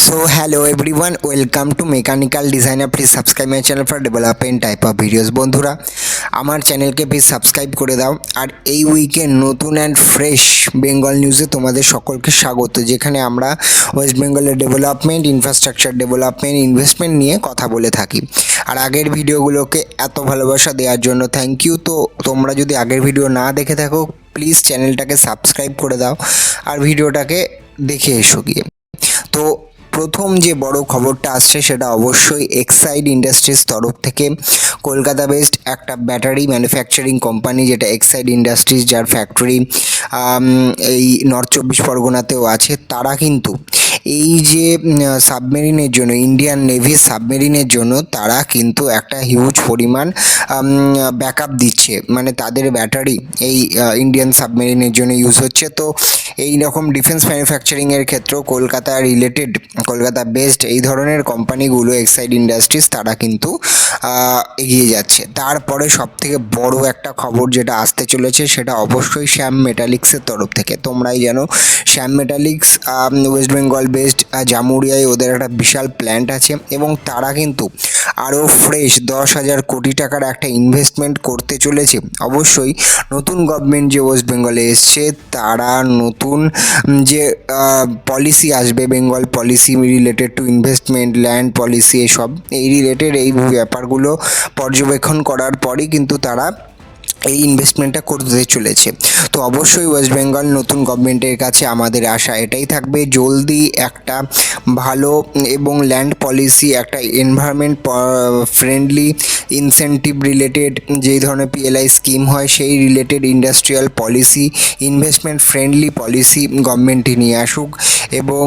So hello everyone, welcome to Mechanical Designer. Please subscribe my channel for development type of videos. বন্ধুরা আমার চ্যানেলকে please subscribe করে দাও। আর এই উইকের নতুন অ্যান্ড ফ্রেশ বেঙ্গল নিউজে তোমাদের সকলকে স্বাগত, যেখানে আমরা ওয়েস্ট বেঙ্গলের ডেভেলপমেন্ট, ইনফ্রাস্ট্রাকচার ডেভেলপমেন্ট, ইনভেস্টমেন্ট নিয়ে কথা বলে থাকি। আর আগের ভিডিওগুলোকে এত ভালোবাসা দেওয়ার জন্য থ্যাংক ইউ। তো তোমরা যদি আগের ভিডিও না দেখে থাকো প্লিজ চ্যানেলটাকে সাবস্ক্রাইব করে দাও আর ভিডিওটাকে দেখে এসো গিয়ে। তো প্রথম যে বড় খবরটা আসছে সেটা অবশ্যই এক্সাইড ইন্ডাস্ট্রিজ তরফ থেকে। কলকাতা বেসড একটা ব্যাটারি ম্যানুফ্যাকচারিং কোম্পানি যেটা এক্সাইড ইন্ডাস্ট্রিজ, যার ফ্যাক্টরি এই নর্থ চব্বিশ পরগনাতেও আছে, তারা কিন্তু এই যে সাবমেরিনের জন্য, ইন্ডিয়ান নেভির সাবমেরিনের জন্য তারা কিন্তু একটা হিউজ পরিমাণ ব্যাকআপ দিচ্ছে। মানে তাদের ব্যাটারি এই ইন্ডিয়ান সাবমেরিনের জন্য ইউজ হচ্ছে। তো এই রকম ডিফেন্স ম্যানুফ্যাকচারিংয়ের ক্ষেত্রেও কলকাতা রিলেটেড, কলকাতা বেসড এই ধরনের কোম্পানিগুলো, এক্সাইড ইন্ডাস্ট্রিজ, তারা কিন্তু এগিয়ে যাচ্ছে। তারপরে সবথেকে বড় একটা খবর যেটা আসতে চলেছে সেটা অবশ্যই শ্যাম মেটালিক্সের তরফ থেকে। তোমরাই জানো শ্যাম মেটালিক্স ওয়েস্ট বেঙ্গল বেসড জামুরিয়ায় ওদের একটা বিশাল প্ল্যান্ট আছে এবং তারা কিন্তু আরও ফ্রেশ 10,000 কোটি টাকার একটা ইনভেস্টমেন্ট করতে চলেছে। অবশ্যই নতুন গভর্নমেন্ট যে ওয়েস্ট বেঙ্গলে এসছে, তারা নতুন যে পলিসি আসবে, Bengal policy related to investment, land policy, এসব এই রিলেটেড এই ব্যাপারগুলো পর্যবেক্ষণ করার পরই কিন্তু তারা এই ইনভেস্টমেন্টটা করতে চলেছে। তো অবশ্যই ওয়েস্ট বেঙ্গল নতুন গভর্নমেন্টের কাছে আমাদের আশা এটাই থাকবে, জলদি একটা ভালো এবং ল্যান্ড পলিসি, একটা এনভায়রনমেন্ট ফ্রেন্ডলি ইনসেন্টিভ রিলেটেড যেই ধরনের পিএলআই স্কিম হয় সেই related industrial policy, investment friendly policy গভর্নমেন্টই নিয়ে আসুক এবং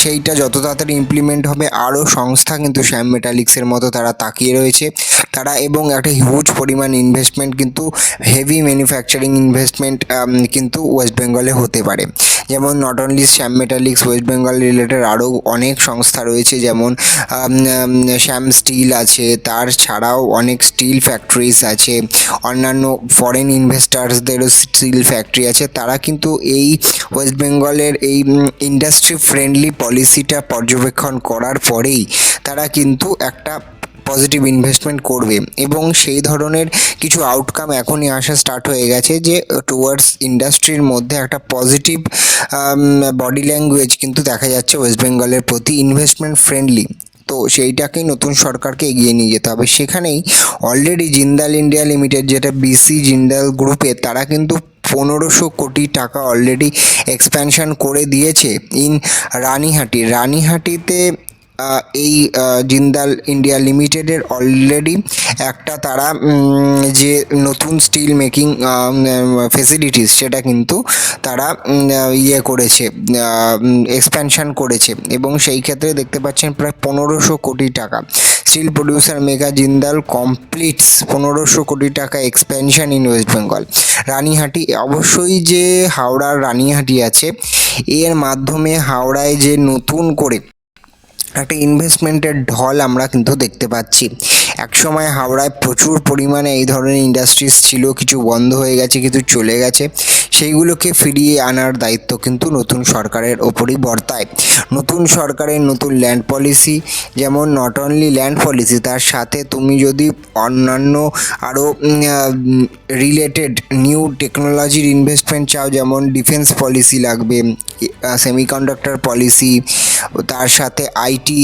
সেইটা যত তাড়াতাড়ি ইমপ্লিমেন্ট হবে। আরও সংস্থা কিন্তু শ্যাম মেটালিক্সের মতো তারা তাকিয়ে রয়েছে, তারা এবং একটা হিউজ পরিমাণ ইনভেস্টমেন্ট কিন্তু হেভি ম্যানুফ্যাকচারিং ইনভেস্টমেন্ট কিন্তু ওয়েস্ট বেঙ্গলে হতে পারে। যেমন not only Shyam metallics, West Bengal related আরও অনেক সংস্থা রয়েছে, যেমন শ্যাম স্টিল আছে, তার ছাড়াও অনেক স্টিল ফ্যাক্টরিজ আছে, অন্যান্য ফরেন ইনভেস্টার্সদেরও স্টিল ফ্যাক্টরি আছে। তারা কিন্তু এই ওয়েস্ট বেঙ্গলের এই ইন্ডাস্ট্রি ফ্রেন্ডলি পলিসিটা পর্যবেক্ষণ করার পরেই তারা কিন্তু একটা পজিটিভ ইনভেস্টমেন্ট করবে এবং সেই ধরনের কিছু আউটকাম এখনই আসা স্টার্ট হয়ে গেছে, যে টুয়ার্ডস ইন্ডাস্ট্রির মধ্যে একটা পজিটিভ বডি ল্যাঙ্গুয়েজ কিন্তু দেখা যাচ্ছে ওয়েস্ট বেঙ্গলের প্রতি, ইনভেস্টমেন্ট ফ্রেন্ডলি। তো সেইটাকেই নতুন সরকারকে এগিয়ে নিয়ে যেতে হবে। সেখানেই অলরেডি জিন্দাল ইন্ডিয়া লিমিটেড, যেটা বিসি জিন্দাল গ্রুপের, তারা কিন্তু 1500 কোটি টাকা অলরেডি এক্সপ্যানশন করে দিয়েছে রানিহাটিতে। এই জিন্দাল ইন্ডিয়া লিমিটেডের অলরেডি একটা তারা যে নতুন স্টিল মেকিং ফেসিলিটিস সেটা কিন্তু তারা করেছে, এক্সপ্যানশন করেছে এবং সেই ক্ষেত্রে দেখতে পাচ্ছেন প্রায় 1500 কোটি টাকা। Steel producer mega Jindal completes 1500 কোটি টাকা এক্সপ্যানশন ইন ওয়েস্ট বেঙ্গল। রানিহাটি, অবশ্যই যে হাওড়ার রানিহাটি আছে, এর মাধ্যমে হাওড়ায় যে নতুন করে একটা ইনভেস্টমেন্টের ঢল আমরা কিন্তু দেখতে পাচ্ছি। একসময় হাওড়ায় প্রচুর পরিমাণে এই ধরনের ইন্ডাস্ট্রিজ ছিল, কিছু বন্ধ হয়ে গেছে, কিছু চলে গেছে, সেইগুলোকে ফিরিয়ে আনার দায়িত্ব কিন্তু নতুন সরকারের ওপরই বর্তায়। নতুন সরকারের নতুন ল্যান্ড পলিসি, যেমন নট অনলি ল্যান্ড পলিসি, তার সাথে তুমি যদি অন্যান্য আরও রিলেটেড নিউ টেকনোলজির ইনভেস্টমেন্ট চাও, যেমন ডিফেন্স পলিসি লাগবে, সেমিকন্ডাক্টর পলিসি, তার সাথে আইটি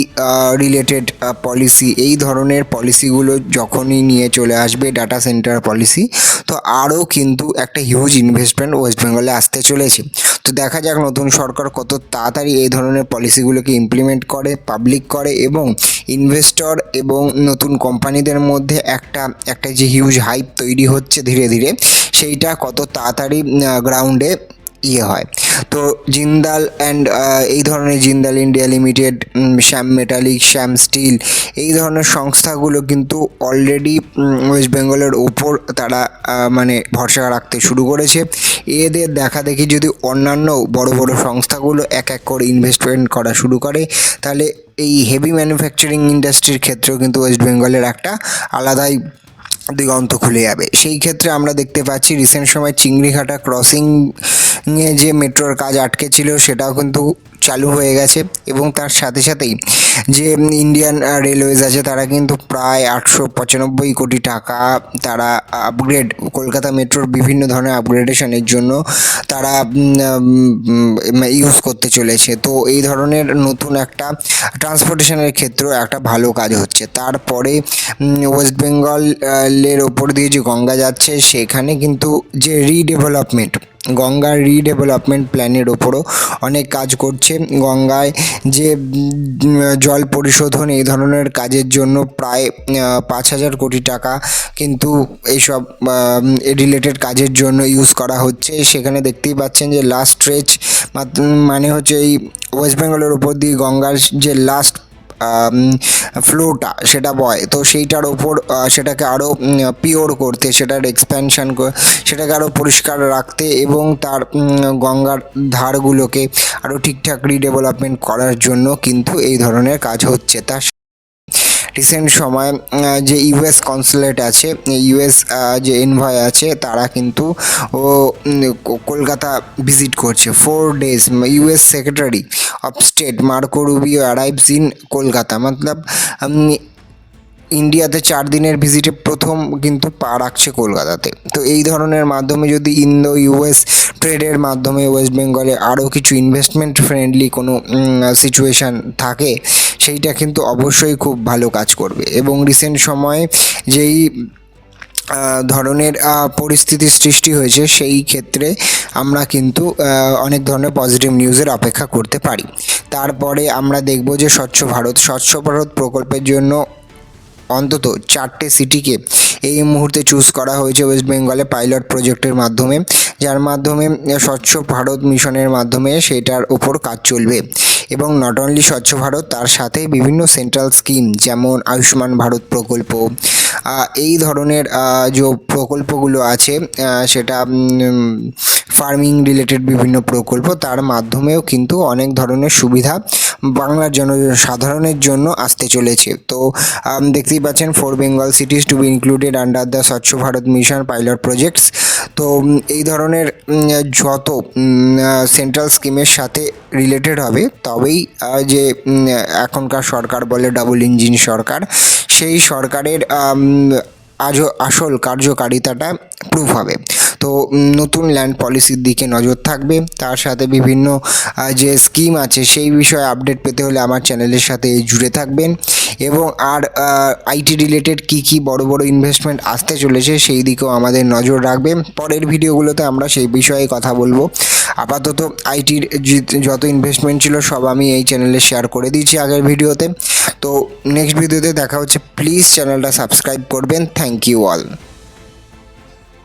রিলেটেড পলিসি, এই ধরনের পলিসিগুলো যখনই নিয়ে চলে আসবে, ডাটা সেন্টার পলিসি, তো আরও কিন্তু একটা হিউজ ইনভেস্টমেন্ট ওয়েস্ট বেঙ্গলে আসতে চলেছে। তো দেখা যাক নতুন সরকার কত তাড়াতাড়ি এই ধরনের পলিসিগুলোকে ইমপ্লিমেন্ট করে, পাবলিক করে এবং ইনভেস্টর এবং নতুন কোম্পানিদের মধ্যে একটা যে হিউজ হাইপ তৈরি হচ্ছে ধীরে ধীরে, সেইটা কত তাড়াতাড়ি গ্রাউন্ডে হয়। তো জিন্দাল অ্যান্ড এই ধরনের জিন্দাল ইন্ডিয়া লিমিটেড, শ্যাম মেটালিক, শ্যাম স্টিল, এই ধরনের সংস্থাগুলো কিন্তু অলরেডি ওয়েস্ট বেঙ্গলের ওপর তারা মানে ভরসা রাখতে শুরু করেছে। এদের দেখা দেখি যদি অন্যান্য বড় বড় সংস্থাগুলো এক এক করে ইনভেস্টমেন্ট করা শুরু করে, তাহলে এই হেভি ম্যানুফ্যাকচারিং ইন্ডাস্ট্রির ক্ষেত্রেও কিন্তু ওয়েস্ট বেঙ্গলের একটা আলাদাই দিগন্ত খুলে যাবে। সেই ক্ষেত্রে আমরা দেখতে পাচ্ছি রিসেন্ট সময় চিংড়িঘাটা ক্রসিং যে মেট্রোর কাজ আটকে ছিল সেটাও কিন্তু চালু হয়ে গেছে এবং তার সাথে সাথেই যে ইন্ডিয়ান রেলওয়েজ আছে তারা কিন্তু প্রায় 895 কোটি টাকা তারা আপগ্রেড কলকাতা মেট্রোর বিভিন্ন ধরনের আপগ্রেডেশনের জন্য তারা ইউজ করতে চলেছে। তো এই ধরনের নতুন একটা ট্রান্সপোর্টেশনের ক্ষেত্রেও একটা ভালো কাজ হচ্ছে। তারপরে ওয়েস্ট বেঙ্গলের ওপর দিয়ে যে গঙ্গা যাচ্ছে সেখানে কিন্তু যে রিডেভেলপমেন্ট গঙ্গার রিডেভেলপমেন্ট প্ল্যানের ওপরও অনেক কাজ করছে। গঙ্গায় যে জল পরিশোধন এই ধরনের কাজের জন্য প্রায় 5,000 কোটি টাকা কিন্তু এইসব রিলেটেড কাজের জন্য ইউজ করা হচ্ছে। সেখানে দেখতেই পাচ্ছেন যে লাস্ট স্ট্রেচ মানে হচ্ছে এই ওয়েস্ট বেঙ্গলের ওপর দিয়ে গঙ্গার যে লাস্ট ফ্লোটা সেটা বয়, তো সেইটার ওপর সেটাকে আরও পিওর করতে, সেটার এক্সপ্যানশন সেটাকে আরও পরিষ্কার রাখতে এবং তার গঙ্গার ধারগুলোকে আরও ঠিকঠাক রিডেভেলপমেন্ট করার জন্য কিন্তু এই ধরনের কাজ হচ্ছে। তার রিসেন্ট সময় যে ইউএস কনসুলেট আছে, ইউএস যে এনভয় আছে তারা কিন্তু কলকাতা ভিজিট করছে 4 days। US secretary of state Marco Rubio arrives in Kolkata, মতলব ইন্ডিয়াতে 4 দিনের ভিজিটে প্রথম কিন্তু পা রাখছে কলকাতাতে। তো এই ধরনের মাধ্যমে যদি ইন্দো ইউএস ট্রেডের মাধ্যমে ওয়েস্ট বেঙ্গলে আরও কিছু ইনভেস্টমেন্ট ফ্রেন্ডলি কোনো সিচুয়েশান থাকে সেইটা কিন্তু অবশ্যই খুব ভালো কাজ করবে। এবং রিসেন্ট সময়ে যেই ধরনের পরিস্থিতির সৃষ্টি হয়েছে সেই ক্ষেত্রে আমরা কিন্তু অনেক ধরনের পজিটিভ নিউজের অপেক্ষা করতে পারি। তারপরে আমরা দেখব যে স্বচ্ছ ভারত প্রকল্পের জন্য অন্তত 4টে সিটিকে এই মুহূর্তে চুজ করা হয়েছে ওয়েস্ট বেঙ্গলে পাইলট প্রজেক্টের মাধ্যমে, যার মাধ্যমে স্বচ্ছ ভারত মিশনের মাধ্যমে সেটার উপর কাজ চলবে। এবং নট অনলি স্বচ্ছ ভারত, তার সাথে বিভিন্ন সেন্ট্রাল স্কিম যেমন আয়ুষ্মান ভারত প্রকল্প, এই ধরনের যে প্রকল্পগুলো আছে সেটা ফার্মিং রিলেটেড বিভিন্ন প্রকল্প, তার মাধ্যমেও কিন্তু অনেক ধরনের সুবিধা বাংলার সাধারণের জন্য আসতে চলেছে। তো দেখতেই পাচ্ছেন 4 Bengal cities to be included under the স্বচ্ছ ভারত মিশন পাইলট প্রজেক্টস। তো এই ধরনের যত সেন্ট্রাল স্কিমের সাথে রিলেটেড হবে তবেই যে এখনকার সরকার বলে ডাবল ইঞ্জিন সরকার, সেই সরকারের আসল কার্যকারিতাটা প্রুভ হবে। তো নতুন ল্যান্ড পলিসির দিকে নজর থাকবে, তার সাথে বিভিন্ন যে স্কিম আছে সেই বিষয়ে আপডেট পেতে হলে আমার চ্যানেলের সাথে জুড়ে থাকবেন। এবং আর আইটি রিলেটেড কী বড় ইনভেস্টমেন্ট আসতে চলেছে সেই দিকেও আমাদের নজর রাখবেন। পরের ভিডিওগুলোতে আমরা সেই বিষয়ে কথা বলবো। আপাতত আইটির যত ইনভেস্টমেন্ট ছিল সব আমি এই চ্যানেলে শেয়ার করে দিয়েছি আগের ভিডিওতে। তো নেক্সট ভিডিওতে দেখা হচ্ছে, প্লিজ চ্যানেলটা সাবস্ক্রাইব করবেন। Thank you all.